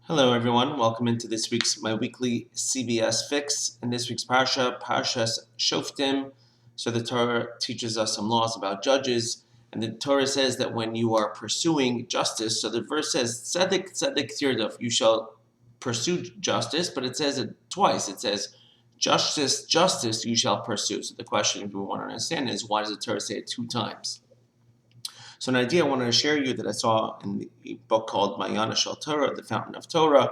Hello everyone, welcome into this week's my weekly CBS fix. In this week's Parshas Shoftim. So the Torah teaches us some laws about judges, and the Torah says that when you are pursuing justice, so the verse says tzedek tzedek tirdof, you shall pursue justice, but it says it twice. It says justice, justice you shall pursue. So the question, if we want to understand, is why does the Torah say it two times? So an idea I wanted to share you that I saw in the book called Mayana Shel Torah, the Fountain of Torah.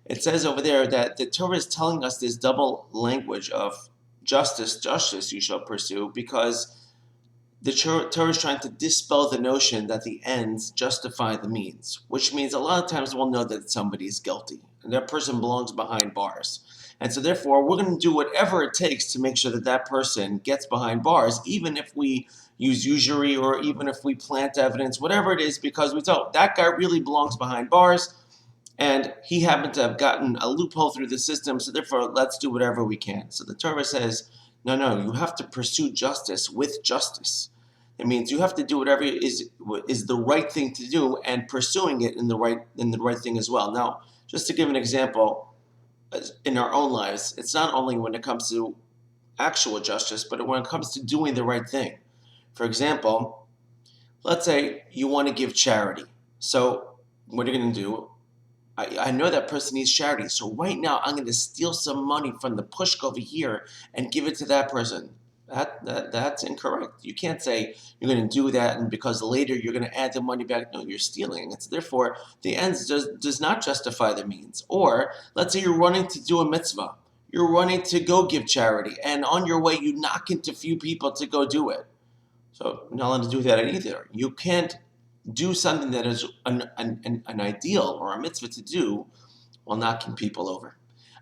It says over there that the Torah is telling us this double language of justice, justice you shall pursue, because the Torah is trying to dispel the notion that the ends justify the means, which means a lot of times we'll know that somebody is guilty and that person belongs behind bars. And so therefore, we're going to do whatever it takes to make sure that that person gets behind bars, even if we use usury or even if we plant evidence, whatever it is, because we thought that guy really belongs behind bars and he happened to have gotten a loophole through the system, so therefore let's do whatever we can. So the Torah says, no, you have to pursue justice with justice. It means you have to do whatever is the right thing to do and pursuing it in the right thing as well. Now, just to give an example, in our own lives, it's not only when it comes to actual justice, but when it comes to doing the right thing. For example, let's say you want to give charity. So what are you going to do? I know that person needs charity. So right now I'm going to steal some money from the pushka over here and give it to that person. That's incorrect. You can't say you're going to do that and because later you're going to add the money back. No, you're stealing. It's therefore the ends does not justify the means. Or let's say you're running to do a mitzvah. You're running to go give charity, and on your way you knock into a few people to go do it. So you're not allowed to do that either. You can't do something that is an ideal or a mitzvah to do while knocking people over.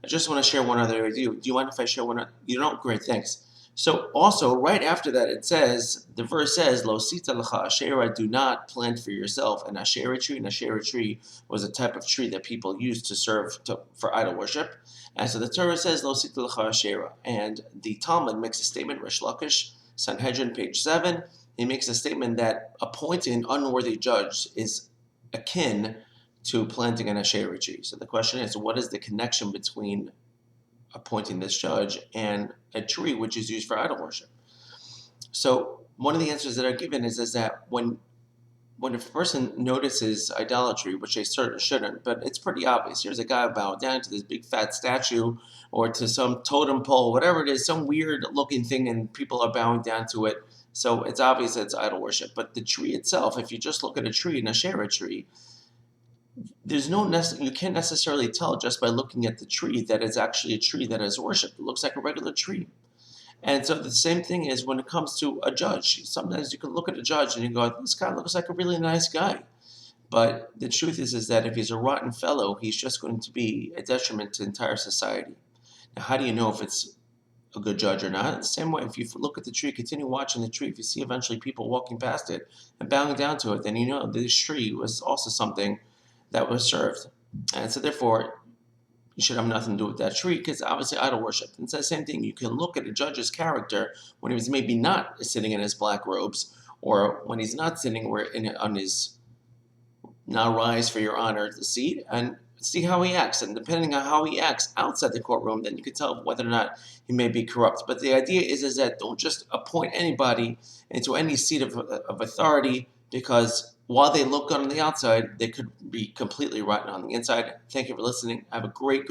I just want to share one other idea. Do you mind if I share one? You don't? Great, thanks. So also, right after that, it says, the verse says, Lo sita lecha asherah, do not plant for yourself an asherah tree. An asherah tree was a type of tree that people used to serve for idol worship. And so the Torah says, Lo sita lecha asherah. And the Talmud makes a statement, Rish Lakish, Sanhedrin, page 7, he makes a statement that appointing an unworthy judge is akin to planting an asherah tree. So the question is, what is the connection between appointing this judge and a tree which is used for idol worship? So one of the answers that are given is that when a person notices idolatry, which they certainly shouldn't, but it's pretty obvious. Here's a guy bowing down to this big fat statue or to some totem pole, whatever it is, some weird looking thing, and people are bowing down to it. So it's obvious that it's idol worship. But the tree itself, if you just look at a tree, an asherah tree, you can't necessarily tell just by looking at the tree that it's actually a tree that is worshipped. It looks like a regular tree. And so the same thing is when it comes to a judge. Sometimes you can look at a judge and you go, this guy looks like a really nice guy. But the truth is that if he's a rotten fellow, he's just going to be a detriment to entire society. Now, how do you know if it's a good judge or not? The same way, if you look at the tree, continue watching the tree, if you see eventually people walking past it and bowing down to it, then you know this tree was also something that was served. And so therefore, you should have nothing to do with that tree because obviously idol worship. And it's the same thing. You can look at a judge's character when he was maybe not sitting in his black robes or when he's not sitting on his now rise for your honor the seat and see how he acts. And depending on how he acts outside the courtroom, then you can tell whether or not he may be corrupt. But the idea is that don't just appoint anybody into any seat of authority because while they look good on the outside, they could be completely rotten on the inside. Thank you for listening. Have a great